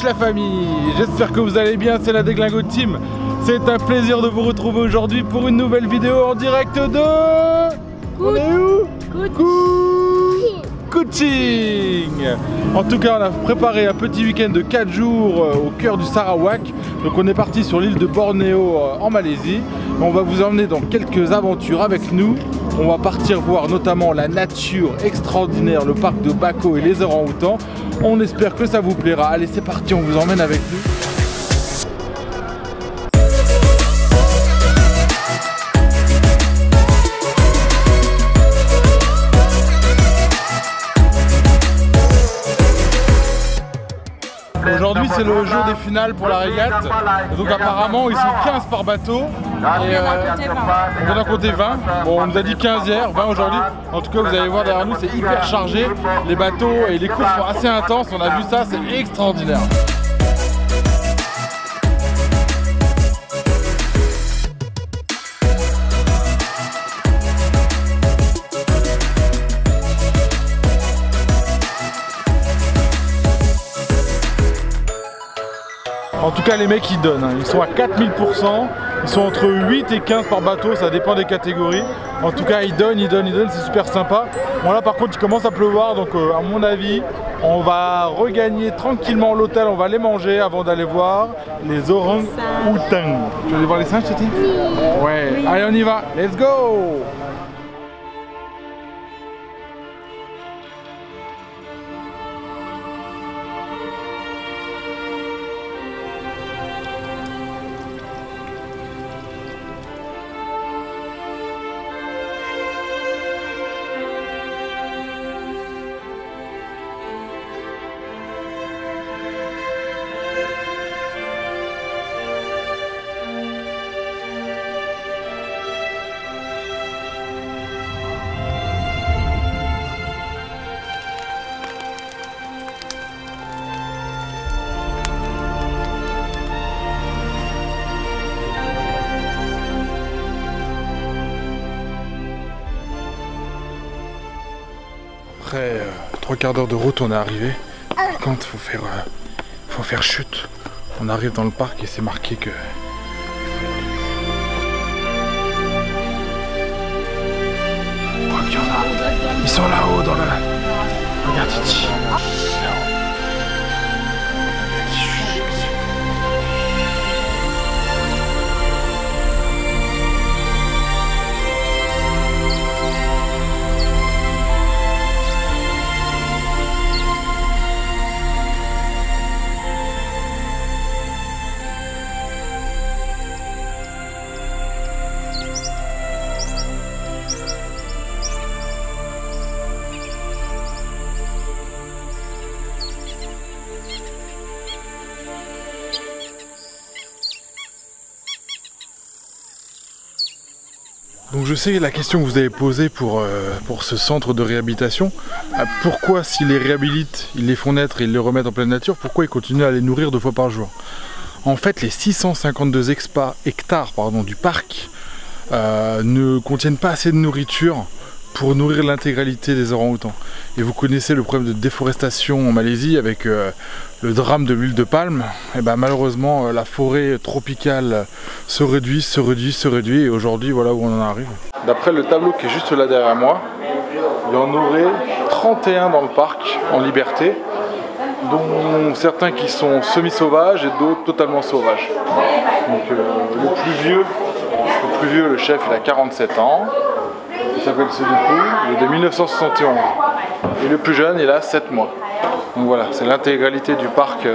la famille, j'espère que vous allez bien, c'est la Déglingo Team. C'est un plaisir de vous retrouver aujourd'hui pour une nouvelle vidéo en direct de... On est où? Kuching. En tout cas, on a préparé un petit week-end de 4 jours au cœur du Sarawak. Donc on est parti sur l'île de Bornéo en Malaisie. On va vous emmener dans quelques aventures avec nous. On va partir voir notamment la nature extraordinaire, le parc de Bako et les orang-outans. On espère que ça vous plaira. Allez, c'est parti, on vous emmène avec nous. Aujourd'hui c'est le jour des finales pour la régate, donc apparemment ils sont 15 par bateau et on vient d'en compter 20, bon on nous a dit 15 hier, 20 aujourd'hui, en tout cas vous allez voir derrière nous c'est hyper chargé, les bateaux et les courses sont assez intenses, on a vu ça, c'est extraordinaire. En tout cas les mecs ils donnent, hein. Ils sont à 4000%, ils sont entre 8 et 15 par bateau, ça dépend des catégories. En tout cas ils donnent, c'est super sympa. Bon là par contre il commence à pleuvoir, donc à mon avis on va regagner tranquillement l'hôtel, on va les manger avant d'aller voir les orang-outans. Tu veux aller voir les singes Titi? Ouais, oui. Allez on y va, let's go! Après 3 quarts d'heure de route on est arrivé. Par contre faut faire chute. On arrive dans le parc et c'est marqué que... Je crois qu'il y en a. Ils sont là-haut dans la... Regarde Titi. Donc je sais la question que vous avez posée pour ce centre de réhabilitation, pourquoi s'ils les réhabilitent, ils les font naître et ils les remettent en pleine nature, pourquoi ils continuent à les nourrir 2 fois par jour? En fait les 652 hectares du parc ne contiennent pas assez de nourriture pour nourrir l'intégralité des orang-outans. Et vous connaissez le problème de déforestation en Malaisie avec le drame de l'huile de palme. Et ben malheureusement la forêt tropicale se réduit et aujourd'hui voilà où on en arrive. D'après le tableau qui est juste là derrière moi, il y en aurait 31 dans le parc en liberté, dont certains qui sont semi-sauvages et d'autres totalement sauvages. Donc le plus vieux, le chef, il a 47 ans. Il s'appelle Sedipou, il est de 1971. Et le plus jeune, il a 7 mois. Donc voilà, c'est l'intégralité du parc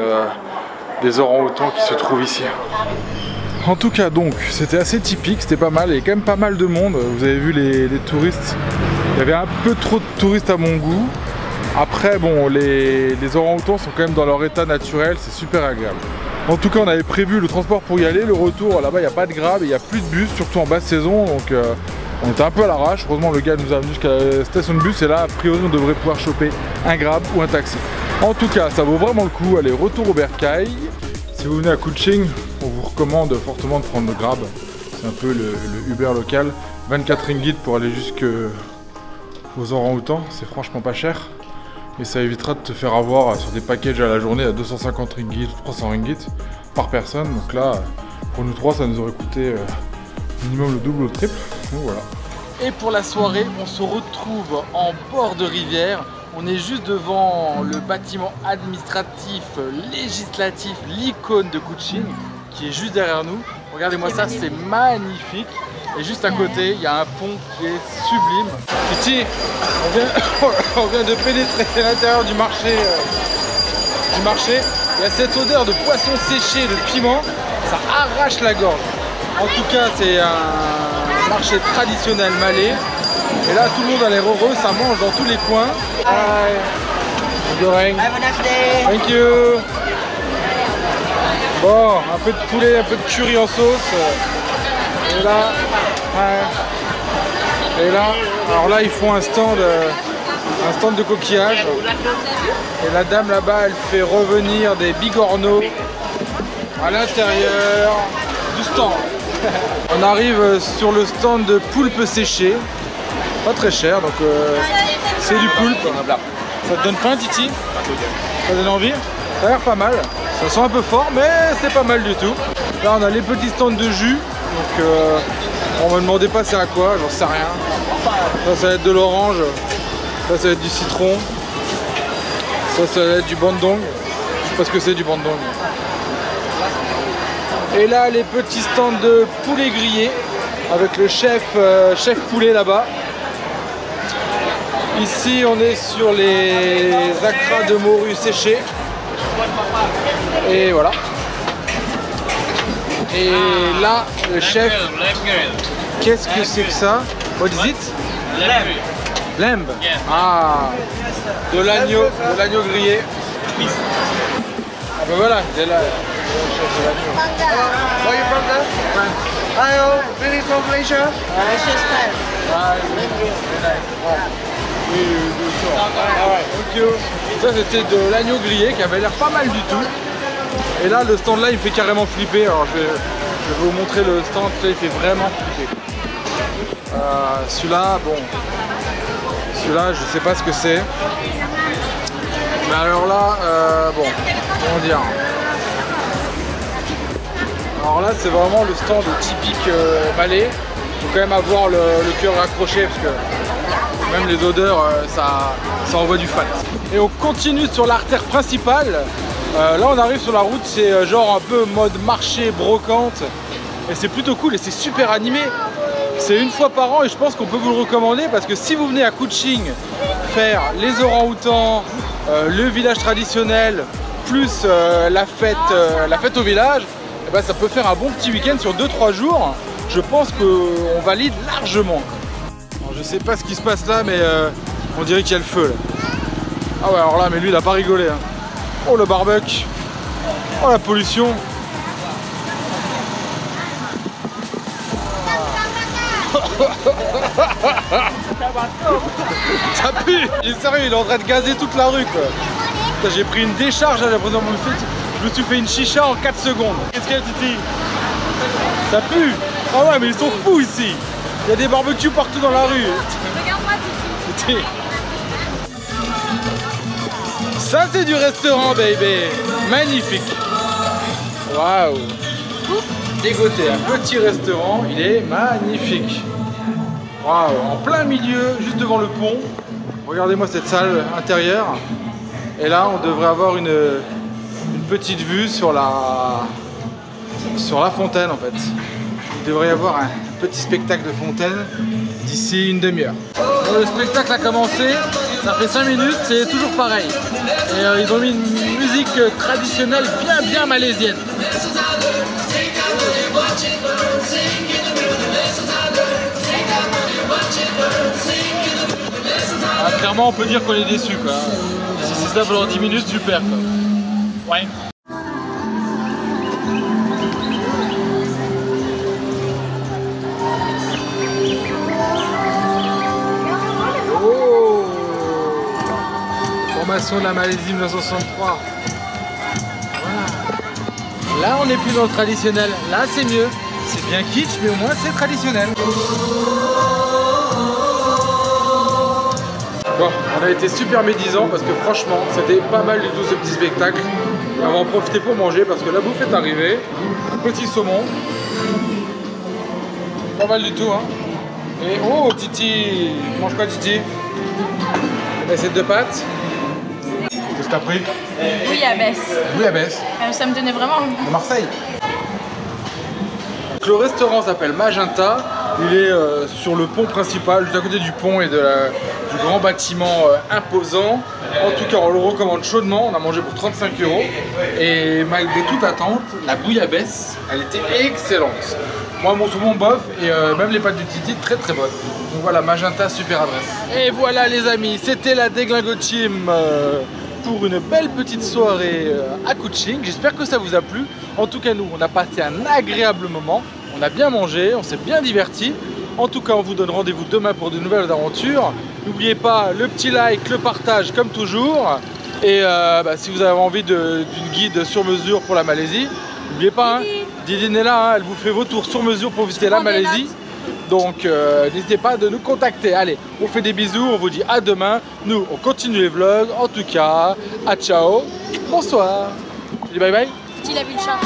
des orang-outans qui se trouve ici. En tout cas, donc, c'était assez typique, c'était pas mal. Il y a quand même pas mal de monde. Vous avez vu les touristes. Il y avait un peu trop de touristes à mon goût. Après, bon, les orang-outans sont quand même dans leur état naturel, c'est super agréable. En tout cas, on avait prévu le transport pour y aller. Le retour, là-bas, il n'y a pas de grab, il n'y a plus de bus, surtout en basse saison. Donc, on était un peu à l'arrache. Heureusement, le gars nous a amené jusqu'à la station de bus. Et là, a priori, on devrait pouvoir choper un grab ou un taxi. En tout cas, ça vaut vraiment le coup. Allez, retour au bercail. Si vous venez à Kuching, on vous recommande fortement de prendre le grab. C'est un peu le Uber local. 24 ringgit pour aller jusqu'aux orang-outans. C'est franchement pas cher. Et ça évitera de te faire avoir sur des packages à la journée à 250 ringgit ou 300 ringgit par personne. Donc là, pour nous trois, ça nous aurait coûté minimum le double ou le triple. Donc voilà. Et pour la soirée, on se retrouve en bord de rivière. On est juste devant le bâtiment administratif, législatif, l'icône de Kuching, qui est juste derrière nous. Regardez-moi ça, c'est magnifique. Et juste à côté, il y a un pont qui est sublime. Titi, on vient de pénétrer à l'intérieur du marché. Il y a cette odeur de poisson séché, de piment, ça arrache la gorge. En tout cas, c'est un marché traditionnel malais. Et là, tout le monde a l'air heureux, ça mange dans tous les coins. Hi. Goreng. Have a nice day. Thank you. Bon, un peu de poulet, un peu de curry en sauce. Et là, ouais. Et là, alors là, ils font un stand de coquillages. Et la dame là-bas, elle fait revenir des bigorneaux à l'intérieur du stand. On arrive sur le stand de poulpe séché. Pas très cher, donc c'est du poulpe. Ça te donne faim, Titi? Ça donne envie? Ça a l'air pas mal. Ça sent un peu fort, mais c'est pas mal du tout. Là, on a les petits stands de jus. Donc, on me demandait pas c'est à quoi, j'en sais rien. Ça va être de l'orange. Ça va être du citron. Ça va être du bandung. Je sais pas ce que c'est du bandung. Et là, les petits stands de poulet grillé avec le chef poulet là-bas. Ici, on est sur les acras de morue séchés. Et voilà. Et là, le chef, qu'est-ce que c'est que ça? What is it? Lamb. Ah, de l'agneau grillé. Ah ben voilà, c'est là. Where are you from, sir? Hello, really from Malaysia? Malaysia's time. Ça c'était de l'agneau grillé qui avait l'air pas mal du tout. Et là le stand là il me fait carrément flipper. Alors je vais vous montrer le stand, il fait vraiment flipper. Celui-là, bon, celui-là je sais pas ce que c'est. Mais alors là, bon, comment dire. Alors là c'est vraiment le stand typique malais. Il faut quand même avoir le cœur accroché parce que même les odeurs, ça envoie du fat. Et on continue sur l'artère principale. Là on arrive sur la route, c'est genre un peu mode marché, brocante. Et c'est plutôt cool et c'est super animé. C'est une fois par an et je pense qu'on peut vous le recommander parce que si vous venez à Kuching faire les orang-outans, le village traditionnel, plus la fête au village, et ben ça peut faire un bon petit week-end sur 2-3 jours. Je pense qu'on valide largement. Alors, je sais pas ce qui se passe là, mais on dirait qu'il y a le feu là. Ah ouais, alors là, mais lui il a pas rigolé. Hein. Oh le barbecue. Oh la pollution. Ça pue. Il est sérieux, il est en train de gazer toute la rue quoi. J'ai pris une décharge à la présence de mon fils. Je me suis fait une chicha en 4 secondes. Qu'est-ce qu'il y a, Titi? Ça pue. Ah ouais, mais ils sont fous ici. Il y a des barbecues partout dans la rue. Regarde-moi, Titi. Ça c'est du restaurant, baby. Magnifique. Waouh. Dégoté, un petit restaurant, il est magnifique. Waouh, en plein milieu, juste devant le pont. Regardez-moi cette salle intérieure. Et là, on devrait avoir une petite vue sur la fontaine en fait. Il devrait y avoir un petit spectacle de fontaine d'ici une demi-heure. Le spectacle a commencé, ça fait 5 minutes, c'est toujours pareil. Et ils ont mis une musique traditionnelle bien malaisienne. Ah, clairement on peut dire qu'on est déçu quoi. Si c'est ça pendant 10 minutes, super quoi. Ouais. Oh, formation de la Malaisie 1963. Voilà. Là on n'est plus dans le traditionnel, là c'est mieux. C'est bien kitsch mais au moins c'est traditionnel. Bon, on a été super médisants parce que franchement, c'était pas mal du tout ce petit spectacle. On va en profiter pour manger parce que la bouffe est arrivée. Un petit saumon. Pas mal du tout, hein. Et oh, Titi, mange quoi, Titi? Assiette de pâtes. Qu'est-ce que t'as pris? Bouillabaisse. Bouillabaisse. Ça me donnait vraiment envie. De Marseille. Donc, le restaurant s'appelle Magenta. Il est sur le pont principal, juste à côté du pont et du grand bâtiment imposant. En tout cas, on le recommande chaudement. On a mangé pour 35 €. Et malgré toute attente, la bouillabaisse, elle était excellente. Moi, mon saumon bof et même les pâtes du Titi, très très bonnes. Donc voilà, Magenta, super adresse. Et voilà les amis, c'était la Déglingo Team pour une belle petite soirée à Kuching. J'espère que ça vous a plu. En tout cas, nous, on a passé un agréable moment. On a bien mangé, on s'est bien diverti. En tout cas, on vous donne rendez-vous demain pour de nouvelles aventures. N'oubliez pas le petit like, le partage comme toujours. Et si vous avez envie d'une guide sur mesure pour la Malaisie, n'oubliez pas, hein, Didine est là, hein, elle vous fait vos tours sur mesure pour visiter la Malaisie. Donc n'hésitez pas de nous contacter. Allez, on fait des bisous, on vous dit à demain. Nous, on continue les vlogs. En tout cas, à ciao, bonsoir. Je dis bye bye. Il a vu le chat.